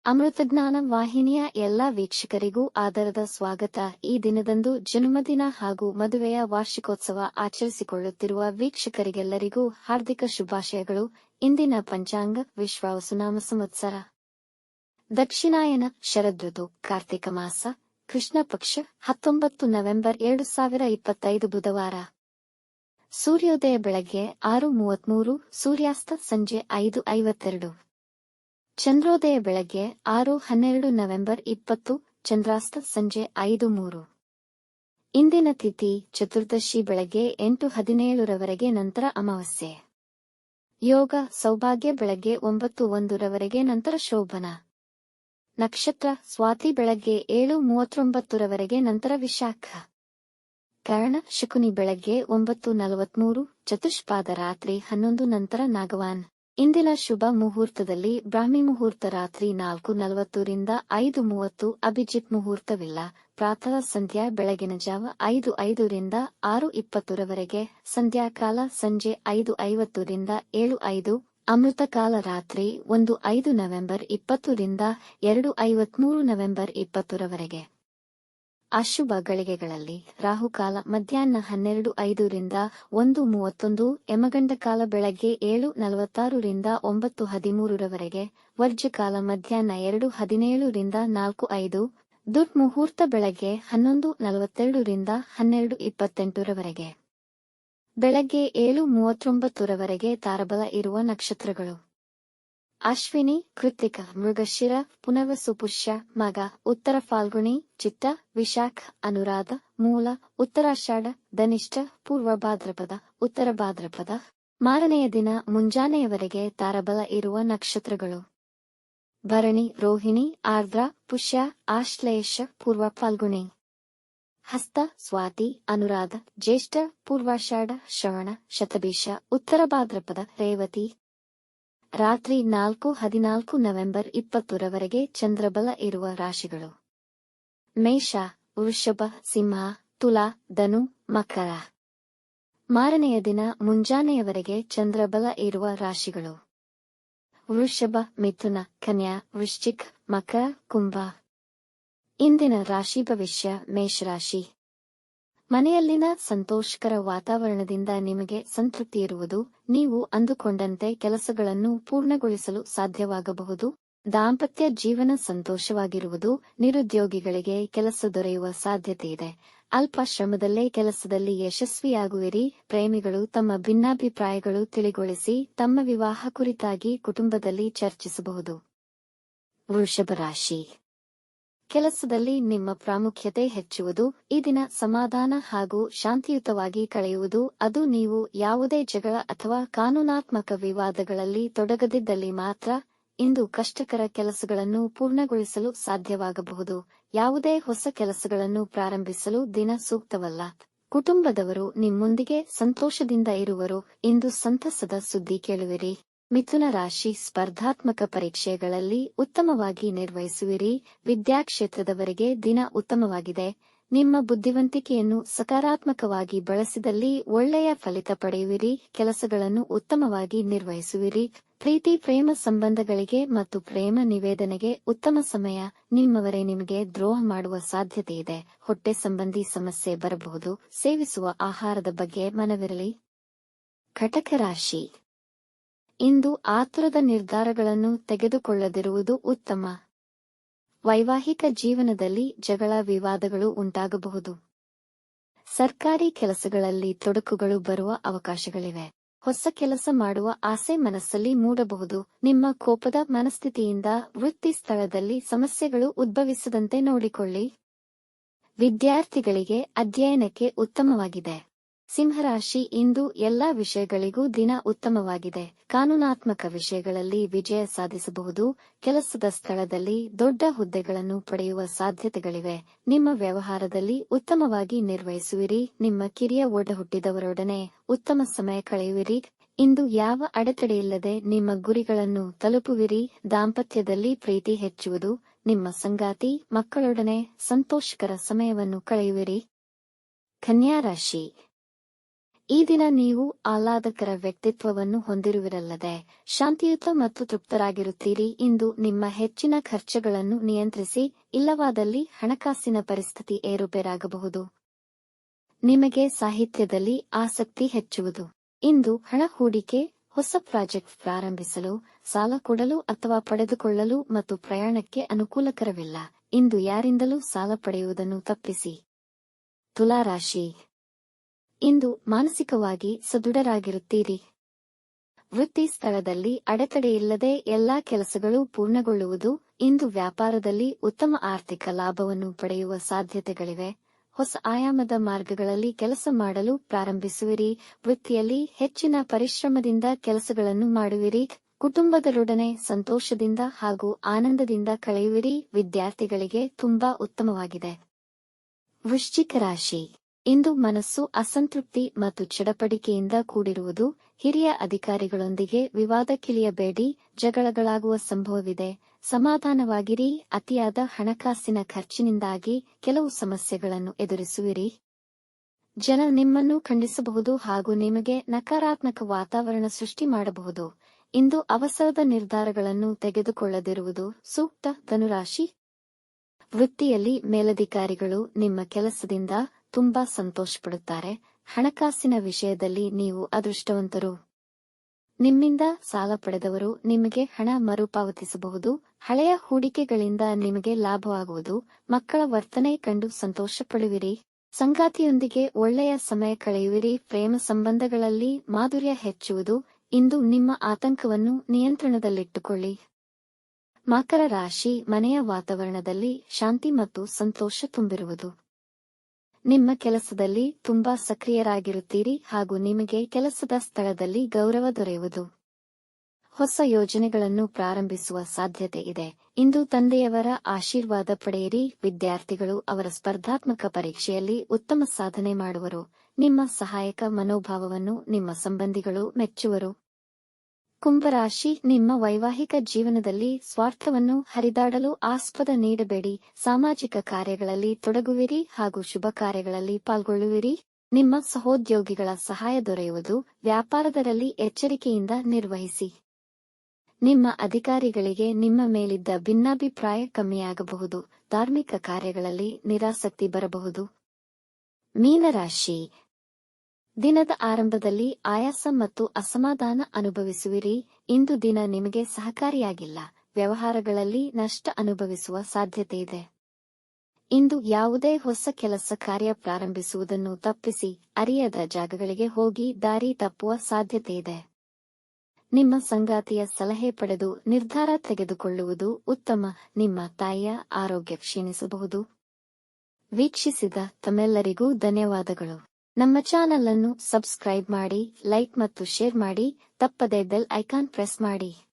ಅಮೃತಜ್ಞಾನ ವಾಹಿನಿಯ ಎಲ್ಲಾ ವೀಕ್ಷಕರಿಗೂ ಆದರದ ಸ್ವಾಗತ. ಈ ದಿನದಂದು ಜನ್ಮದಿನ ಹಾಗೂ ಮದುವೆಯ ವಾರ್ಷಿಕೋತ್ಸವ ಆಚರಿಸಿಕೊಳ್ಳುತ್ತಿರುವ ವೀಕ್ಷಕರಿಗೆಲ್ಲರಿಗೂ ಹಾರ್ದಿಕ ಶುಭಾಶಯಗಳು. ಇಂದಿನ ಪಂಚಾಂಗ ವಿಶ್ವಾವಸುನಾಮ ಸಂವತ್ಸರ ದಕ್ಷಿಣಾಯನ ಶರದೃತು ಕಾರ್ತಿಕ ಮಾಸ ಕೃಷ್ಣ ಪಕ್ಷ 19 ನವೆಂಬರ್ 2025 ಬುಧವಾರ. ಸೂರ್ಯೋದಯ ಬೆಳಗ್ಗೆ 6:33, ಸೂರ್ಯಾಸ್ತ ಸಂಜೆ 5:52. ಚಂದ್ರೋದಯ ಬೆಳಗ್ಗೆ 6:12 ನವೆಂಬರ್ 20, ಚಂದ್ರಾಸ್ತ ಸಂಜೆ 5:03. ಇಂದಿನ ತಿಥಿ ಚತುರ್ದಶಿ ಬೆಳಗ್ಗೆ 8:17 ರವರೆಗೆ, ನಂತರ ಅಮಾವಾಸ್ಯೆ. ಯೋಗ ಸೌಭಾಗ್ಯ ಬೆಳಗ್ಗೆ 9:01 ರವರೆಗೆ, ನಂತರ ಶೋಭನ. ನಕ್ಷತ್ರ ಸ್ವಾತಿ ಬೆಳಗ್ಗೆ 7:39 ರವರೆಗೆ, ನಂತರ ವಿಶಾಖ. ಕರ್ಣ ಶಕುನಿ ಬೆಳಗ್ಗೆ 9:43, ಚತುಷ್ಪಾದ ರಾತ್ರಿ 11 ನಂತರ ನಾಗವಾನ್. ಇಂದಿನ ಶುಭ ಮುಹೂರ್ತದಲ್ಲಿ ಬ್ರಾಹ್ಮಿ ಮುಹೂರ್ತ ರಾತ್ರಿ 4:40 ರಿಂದ 5:30, ಅಭಿಜಿತ್ ಮುಹೂರ್ತವಿಲ್ಲ. ಪ್ರಾತಃ ಸಂಧ್ಯಾ ಬೆಳಗಿನ ಜಾವ 5:05 ರಿಂದ 6:20 ರವರೆಗೆ, ಸಂಧ್ಯಾಕಾಲ ಸಂಜೆ 5:50 ರಿಂದ 7:05, ಅಮೃತ ಕಾಲ ರಾತ್ರಿ 1:05 ನವೆಂಬರ್ 20 ರಿಂದ 2:53 ನವೆಂಬರ್ 20 ರವರೆಗೆ. ಅಶುಭ ಗಳಿಗೆಗಳಲ್ಲಿ ರಾಹುಕಾಲ ಮಧ್ಯಾಹ್ನ 12:05 ರಿಂದ 1:31, ಯಮಗಂಡ ಕಾಲ ಬೆಳಗ್ಗೆ 7:46 ರಿಂದ 9:13 ರವರೆಗೆ, ವರ್ಜ್ಯಕಾಲ ಮಧ್ಯಾಹ್ನ 2:17 ರಿಂದ 4:05, ದುರ್ಮುಹೂರ್ತ ಬೆಳಗ್ಗೆ 11:42 ರಿಂದ 12:28 ರವರೆಗೆ. ಬೆಳಗ್ಗೆ 7:39 ರವರೆಗೆ ತಾರಬಲ ಇರುವ ನಕ್ಷತ್ರಗಳು: ಅಶ್ವಿನಿ, ಕೃತ್ತಿಕ, ಮೃಗಶಿರ, ಪುನರ್ವಸು, ಪುಷ್ಯ, ಮಗ, ಉತ್ತರ ಫಾಲ್ಗುಣಿ, ಚಿತ್ತ, ವಿಶಾಖ, ಅನುರಾಧ, ಮೂಲ, ಉತ್ತರಾಷಾಢ, ಧನಿಷ್ಠ, ಪೂರ್ವ ಭಾದ್ರಪದ, ಉತ್ತರ ಭಾದ್ರಪದ. ಮಾರನೆಯ ದಿನ ಮುಂಜಾನೆಯವರೆಗೆ ತಾರಬಲ ಇರುವ ನಕ್ಷತ್ರಗಳು: ಭರಣಿ, ರೋಹಿಣಿ, ಆರ್ದ್ರ, ಪುಷ್ಯ, ಆಶ್ಲೇಷ, ಪೂರ್ವ ಫಾಲ್ಗುಣಿ. ಹಸ್ತ, ಸ್ವಾತಿ, ಅನುರಾಧ, ಜ್ಯೇಷ್ಠ, ಪೂರ್ವಾಷಾಢ, ಶ್ರವಣ, ಶತಭಿಷ, ಉತ್ತರ ಭಾದ್ರಪದ, ರೇವತಿ. ರಾತ್ರಿ 4:14 ನವೆಂಬರ್ 20 ರವರೆಗೆ ಚಂದ್ರಬಲ ಇರುವ ರಾಶಿಗಳು: ಮೇಷ, ವೃಷಭ, ಸಿಂಹ, ತುಲಾ, ಧನು, ಮಕರ. ಮಾರನೆಯ ದಿನ ಮುಂಜಾನೆಯವರೆಗೆ ಚಂದ್ರಬಲ ಇರುವ ರಾಶಿಗಳು: ವೃಷಭ, ಮಿಥುನ, ಕನ್ಯಾ, ವೃಶ್ಚಿಕ, ಮಕರ, ಕುಂಭ. ಇಂದಿನ ರಾಶಿ ಭವಿಷ್ಯ: ಮೇಷರಾಶಿ. ಮನೆಯಲ್ಲಿನ ಸಂತೋಷಕರ ವಾತಾವರಣದಿಂದ ನಿಮಗೆ ಸಂತೃಪ್ತಿ ಇರುವುದು. ನೀವು ಅಂದುಕೊಂಡಂತೆ ಕೆಲಸಗಳನ್ನು ಪೂರ್ಣಗೊಳಿಸಲು ಸಾಧ್ಯವಾಗಬಹುದು. ದಾಂಪತ್ಯ ಜೀವನ ಸಂತೋಷವಾಗಿರುವುದು. ನಿರುದ್ಯೋಗಿಗಳಿಗೆ ಕೆಲಸ ದೊರೆಯುವ ಸಾಧ್ಯತೆಯಿದೆ. ಅಲ್ಪ ಶ್ರಮದಲ್ಲೇ ಕೆಲಸದಲ್ಲಿ ಯಶಸ್ವಿಯಾಗುವಿರಿ. ಪ್ರೇಮಿಗಳು ತಮ್ಮ ಭಿನ್ನಾಭಿಪ್ರಾಯಗಳು ತಿಳಿಗೊಳಿಸಿ ತಮ್ಮ ವಿವಾಹ ಕುರಿತಾಗಿ ಕುಟುಂಬದಲ್ಲಿ ಚರ್ಚಿಸಬಹುದು. ವೃಷಭ ರಾಶಿ. ಕೆಲಸದಲ್ಲಿ ನಿಮ್ಮ ಪ್ರಾಮುಖ್ಯತೆ ಹೆಚ್ಚುವುದು. ಈ ದಿನ ಸಮಾಧಾನ ಹಾಗೂ ಶಾಂತಿಯುತವಾಗಿ ಕಳೆಯುವುದು. ಅದು ನೀವು ಯಾವುದೇ ಜಗಳ ಅಥವಾ ಕಾನೂನಾತ್ಮಕ ವಿವಾದಗಳಲ್ಲಿ ತೊಡಗದಿದ್ದಲ್ಲಿ ಮಾತ್ರ. ಇಂದು ಕಷ್ಟಕರ ಕೆಲಸಗಳನ್ನು ಪೂರ್ಣಗೊಳಿಸಲು ಸಾಧ್ಯವಾಗಬಹುದು. ಯಾವುದೇ ಹೊಸ ಕೆಲಸಗಳನ್ನು ಪ್ರಾರಂಭಿಸಲು ದಿನ ಸೂಕ್ತವಲ್ಲ. ಕುಟುಂಬದವರು ನಿಮ್ಮೊಂದಿಗೆ ಸಂತೋಷದಿಂದ ಇರುವರು. ಇಂದು ಸಂತಸದ ಸುದ್ದಿ ಕೇಳುವಿರಿ. ಮಿಥುನ ರಾಶಿ. ಸ್ಪರ್ಧಾತ್ಮಕ ಪರೀಕ್ಷೆಗಳಲ್ಲಿ ಉತ್ತಮವಾಗಿ ನಿರ್ವಹಿಸುವಿರಿ. ವಿದ್ಯಾಕ್ಷೇತ್ರದವರಿಗೆ ದಿನ ಉತ್ತಮವಾಗಿದೆ. ನಿಮ್ಮ ಬುದ್ಧಿವಂತಿಕೆಯನ್ನು ಸಕಾರಾತ್ಮಕವಾಗಿ ಬಳಸಿದಲ್ಲಿ ಒಳ್ಳೆಯ ಫಲಿತ ಪಡೆಯುವಿರಿ. ಕೆಲಸಗಳನ್ನು ಉತ್ತಮವಾಗಿ ನಿರ್ವಹಿಸುವಿರಿ. ಪ್ರೀತಿ ಪ್ರೇಮ ಸಂಬಂಧಗಳಿಗೆ ಮತ್ತು ಪ್ರೇಮ ನಿವೇದನೆಗೆ ಉತ್ತಮ ಸಮಯ. ನಿಮ್ಮವರೇ ನಿಮಗೆ ದ್ರೋಹ ಮಾಡುವ ಸಾಧ್ಯತೆಯಿದೆ. ಹೊಟ್ಟೆ ಸಂಬಂಧಿ ಸಮಸ್ಯೆ ಬರಬಹುದು. ಸೇವಿಸುವ ಆಹಾರದ ಬಗ್ಗೆ ಮನವಿರಲಿ. ಕಟಕ ರಾಶಿ. ಇಂದು ಆತುರದ ನಿರ್ಧಾರಗಳನ್ನು ತೆಗೆದುಕೊಳ್ಳದಿರುವುದು ಉತ್ತಮ. ವೈವಾಹಿಕ ಜೀವನದಲ್ಲಿ ಜಗಳ ವಿವಾದಗಳು ಉಂಟಾಗಬಹುದು. ಸರ್ಕಾರಿ ಕೆಲಸಗಳಲ್ಲಿ ತೊಡಕುಗಳು ಬರುವ ಅವಕಾಶಗಳಿವೆ. ಹೊಸ ಕೆಲಸ ಮಾಡುವ ಆಸೆ ಮನಸ್ಸಲ್ಲಿ ಮೂಡಬಹುದು. ನಿಮ್ಮ ಕೋಪದ ಮನಸ್ಥಿತಿಯಿಂದ ವೃತ್ತಿ ಸ್ಥಳದಲ್ಲಿ ಸಮಸ್ಯೆಗಳು ಉದ್ಭವಿಸದಂತೆ ನೋಡಿಕೊಳ್ಳಿ. ವಿದ್ಯಾರ್ಥಿಗಳಿಗೆ ಅಧ್ಯಯನಕ್ಕೆ ಉತ್ತಮವಾಗಿದೆ. ಸಿಂಹರಾಶಿ. ಇಂದು ಎಲ್ಲಾ ವಿಷಯಗಳಿಗೂ ದಿನ ಉತ್ತಮವಾಗಿದೆ. ಕಾನೂನಾತ್ಮಕ ವಿಷಯಗಳಲ್ಲಿ ವಿಜಯ ಸಾಧಿಸಬಹುದು. ಕೆಲಸದ ಸ್ಥಳದಲ್ಲಿ ದೊಡ್ಡ ಹುದ್ದೆಗಳನ್ನು ಪಡೆಯುವ ಸಾಧ್ಯತೆಗಳಿವೆ. ನಿಮ್ಮ ವ್ಯವಹಾರದಲ್ಲಿ ಉತ್ತಮವಾಗಿ ನಿರ್ವಹಿಸುವಿರಿ. ನಿಮ್ಮ ಕಿರಿಯ ಒಡಹುಟ್ಟಿದವರೊಡನೆ ಉತ್ತಮ ಸಮಯ ಕಳೆಯುವಿರಿ. ಇಂದು ಯಾವ ಅಡೆತಡೆಯಿಲ್ಲದೆ ನಿಮ್ಮ ಗುರಿಗಳನ್ನು ತಲುಪುವಿರಿ. ದಾಂಪತ್ಯದಲ್ಲಿ ಪ್ರೀತಿ ಹೆಚ್ಚುವುದು. ನಿಮ್ಮ ಸಂಗಾತಿ ಮಕ್ಕಳೊಡನೆ ಸಂತೋಷಕರ ಸಮಯವನ್ನು ಕಳೆಯುವಿರಿ. ಕನ್ಯಾ ರಾಶಿ. ಈ ದಿನ ನೀವು ಆಹ್ಲಾದಕರ ವ್ಯಕ್ತಿತ್ವವನ್ನು ಹೊಂದಿರುವಿರಲ್ಲದೆ ಶಾಂತಿಯುತ ಮತ್ತು ತೃಪ್ತರಾಗಿರುತ್ತೀರಿ. ಇಂದು ನಿಮ್ಮ ಹೆಚ್ಚಿನ ಖರ್ಚುಗಳನ್ನು ನಿಯಂತ್ರಿಸಿ, ಇಲ್ಲವಾದಲ್ಲಿ ಹಣಕಾಸಿನ ಪರಿಸ್ಥಿತಿ ಏರುಪೇರಾಗಬಹುದು. ನಿಮಗೆ ಸಾಹಿತ್ಯದಲ್ಲಿ ಆಸಕ್ತಿ ಹೆಚ್ಚುವುದು. ಇಂದು ಹಣ ಹೂಡಿಕೆ, ಹೊಸ ಪ್ರಾಜೆಕ್ಟ್ ಪ್ರಾರಂಭಿಸಲು, ಸಾಲ ಕೊಡಲು ಅಥವಾ ಪಡೆದುಕೊಳ್ಳಲು ಮತ್ತು ಪ್ರಯಾಣಕ್ಕೆ ಅನುಕೂಲಕರವಿಲ್ಲ. ಇಂದು ಯಾರಿಂದಲೂ ಸಾಲ ಪಡೆಯುವುದನ್ನು ತಪ್ಪಿಸಿ. ತುಲಾರಾಶಿ. ಇಂದು ಮಾನಸಿಕವಾಗಿ ಸದೃಢರಾಗಿರುತ್ತೀರಿ. ವೃತ್ತಿ ಸ್ಥಳದಲ್ಲಿ ಅಡೆತಡೆಯಿಲ್ಲದೆ ಎಲ್ಲಾ ಕೆಲಸಗಳು ಪೂರ್ಣಗೊಳ್ಳುವುದು. ಇಂದು ವ್ಯಾಪಾರದಲ್ಲಿ ಉತ್ತಮ ಆರ್ಥಿಕ ಲಾಭವನ್ನು ಪಡೆಯುವ ಸಾಧ್ಯತೆಗಳಿವೆ. ಹೊಸ ಆಯಾಮದ ಮಾರ್ಗಗಳಲ್ಲಿ ಕೆಲಸ ಮಾಡಲು ಪ್ರಾರಂಭಿಸುವಿರಿ. ವೃತ್ತಿಯಲ್ಲಿ ಹೆಚ್ಚಿನ ಪರಿಶ್ರಮದಿಂದ ಕೆಲಸಗಳನ್ನು ಮಾಡುವಿರಿ. ಕುಟುಂಬದರೊಡನೆ ಸಂತೋಷದಿಂದ ಹಾಗೂ ಆನಂದದಿಂದ ಕಳೆಯುವಿರಿ. ವಿದ್ಯಾರ್ಥಿಗಳಿಗೆ ತುಂಬಾ ಉತ್ತಮವಾಗಿದೆ. ವೃಶ್ಚಿಕ ರಾಶಿ. ಇಂದು ಮನಸ್ಸು ಅಸಂತೃಪ್ತಿ ಮತ್ತು ಚಡಪಡಿಕೆಯಿಂದ ಕೂಡಿರುವುದು. ಹಿರಿಯ ಅಧಿಕಾರಿಗಳೊಂದಿಗೆ ವಿವಾದಕ್ಕಿಳಿಯಬೇಡಿ, ಜಗಳಗಳಾಗುವ ಸಂಭವವಿದೆ. ಸಮಾಧಾನವಾಗಿರಿ. ಅತಿಯಾದ ಹಣಕಾಸಿನ ಖರ್ಚಿನಿಂದಾಗಿ ಕೆಲವು ಸಮಸ್ಯೆಗಳನ್ನು ಎದುರಿಸುವಿರಿ. ಜನ ನಿಮ್ಮನ್ನು ಖಂಡಿಸಬಹುದು ಹಾಗೂ ನಿಮಗೆ ನಕಾರಾತ್ಮಕ ವಾತಾವರಣ ಸೃಷ್ಟಿ ಮಾಡಬಹುದು. ಇಂದು ಅವಸರದ ನಿರ್ಧಾರಗಳನ್ನು ತೆಗೆದುಕೊಳ್ಳದಿರುವುದು ಸೂಕ್ತ. ಧನುರಾಶಿ. ವೃತ್ತಿಯಲ್ಲಿ ಮೇಲಧಿಕಾರಿಗಳು ನಿಮ್ಮ ಕೆಲಸದಿಂದ ತುಂಬಾ ಸಂತೋಷಪಡುತ್ತಾರೆ. ಹಣಕಾಸಿನ ವಿಷಯದಲ್ಲಿ ನೀವು ಅದೃಷ್ಟವಂತರು. ನಿಮ್ಮಿಂದ ಸಾಲ ಪಡೆದವರು ನಿಮಗೆ ಹಣ ಮರುಪಾವತಿಸಬಹುದು. ಹಳೆಯ ಹೂಡಿಕೆಗಳಿಂದ ನಿಮಗೆ ಲಾಭವಾಗುವುದು. ಮಕ್ಕಳ ವರ್ತನೆ ಕಂಡು ಸಂತೋಷಪಡುವಿರಿ. ಸಂಗಾತಿಯೊಂದಿಗೆ ಒಳ್ಳೆಯ ಸಮಯ ಕಳೆಯುವಿರಿ. ಪ್ರೇಮ ಸಂಬಂಧಗಳಲ್ಲಿ ಮಾಧುರ್ಯ ಹೆಚ್ಚುವುದು. ಇಂದು ನಿಮ್ಮ ಆತಂಕವನ್ನು ನಿಯಂತ್ರಣದಲ್ಲಿಟ್ಟುಕೊಳ್ಳಿ. ಮಕರ ರಾಶಿ. ಮನೆಯ ವಾತಾವರಣದಲ್ಲಿ ಶಾಂತಿ ಮತ್ತು ಸಂತೋಷ ತುಂಬಿರುವುದು. ನಿಮ್ಮ ಕೆಲಸದಲ್ಲಿ ತುಂಬಾ ಸಕ್ರಿಯರಾಗಿರುತ್ತೀರಿ ಹಾಗೂ ನಿಮಗೆ ಕೆಲಸದ ಸ್ಥಳದಲ್ಲಿ ಗೌರವ ದೊರೆಯುವುದು. ಹೊಸ ಯೋಜನೆಗಳನ್ನು ಪ್ರಾರಂಭಿಸುವ ಸಾಧ್ಯತೆ ಇದೆ. ಇಂದು ತಂದೆಯವರ ಆಶೀರ್ವಾದ ಪಡೆಯಿರಿ. ವಿದ್ಯಾರ್ಥಿಗಳು ಅವರ ಸ್ಪರ್ಧಾತ್ಮಕ ಪರೀಕ್ಷೆಯಲ್ಲಿ ಉತ್ತಮ ಸಾಧನೆ ಮಾಡುವರು. ನಿಮ್ಮ ಸಹಾಯಕ ಮನೋಭಾವವನ್ನು ನಿಮ್ಮ ಸಂಬಂಧಿಗಳು ಮೆಚ್ಚುವರು. ಕುಂಭರಾಶಿ. ನಿಮ್ಮ ವೈವಾಹಿಕ ಜೀವನದಲ್ಲಿ ಸ್ವಾರ್ಥವನ್ನು ಹರಿದಾಡಲು ಆಸ್ಪದ ನೀಡಬೇಡಿ. ಸಾಮಾಜಿಕ ಕಾರ್ಯಗಳಲ್ಲಿ ತೊಡಗುವಿರಿ ಹಾಗೂ ಶುಭ ಕಾರ್ಯಗಳಲ್ಲಿ ಪಾಲ್ಗೊಳ್ಳುವಿರಿ. ನಿಮ್ಮ ಸಹೋದ್ಯೋಗಿಗಳ ಸಹಾಯ ದೊರೆಯುವುದು. ವ್ಯಾಪಾರದಲ್ಲಿ ಎಚ್ಚರಿಕೆಯಿಂದ ನಿರ್ವಹಿಸಿ. ನಿಮ್ಮ ಅಧಿಕಾರಿಗಳಿಗೆ ನಿಮ್ಮ ಮೇಲಿದ್ದ ಭಿನ್ನಾಭಿಪ್ರಾಯ ಕಮ್ಮಿಯಾಗಬಹುದು. ಧಾರ್ಮಿಕ ಕಾರ್ಯಗಳಲ್ಲಿ ನಿರಾಸಕ್ತಿ ಬರಬಹುದು. ಮೀನರಾಶಿ. ದಿನದ ಆರಂಭದಲ್ಲಿ ಆಯಾಸ ಮತ್ತು ಅಸಮಾಧಾನ ಅನುಭವಿಸುವಿರಿ. ಇಂದು ದಿನ ನಿಮಗೆ ಸಹಕಾರಿಯಾಗಿಲ್ಲ. ವ್ಯವಹಾರಗಳಲ್ಲಿ ನಷ್ಟ ಅನುಭವಿಸುವ ಸಾಧ್ಯತೆಯಿದೆ. ಇಂದು ಯಾವುದೇ ಹೊಸ ಕೆಲಸ ಕಾರ್ಯ ಪ್ರಾರಂಭಿಸುವುದನ್ನು ತಪ್ಪಿಸಿ. ಅರಿಯದ ಜಾಗಗಳಿಗೆ ಹೋಗಿ ದಾರಿ ತಪ್ಪುವ ಸಾಧ್ಯತೆಯಿದೆ. ನಿಮ್ಮ ಸಂಗಾತಿಯ ಸಲಹೆ ಪಡೆದು ನಿರ್ಧಾರ ತೆಗೆದುಕೊಳ್ಳುವುದು ಉತ್ತಮ. ನಿಮ್ಮ ತಾಯಿಯ ಆರೋಗ್ಯ ಕ್ಷೀಣಿಸಬಹುದು. ವೀಕ್ಷಿಸಿದ ತಮ್ಮೆಲ್ಲರಿಗೂ ಧನ್ಯವಾದಗಳು. ನಮ್ಮ ಚಾನಲ್ ಅನ್ನು ಸಬ್ಸ್ಕ್ರೈಬ್ ಮಾಡಿ, ಲೈಕ್ ಮತ್ತು ಶೇರ್ ಮಾಡಿ. ತಪ್ಪದೇ ಬೆಲ್ ಐಕಾನ್ ಪ್ರೆಸ್ ಮಾಡಿ.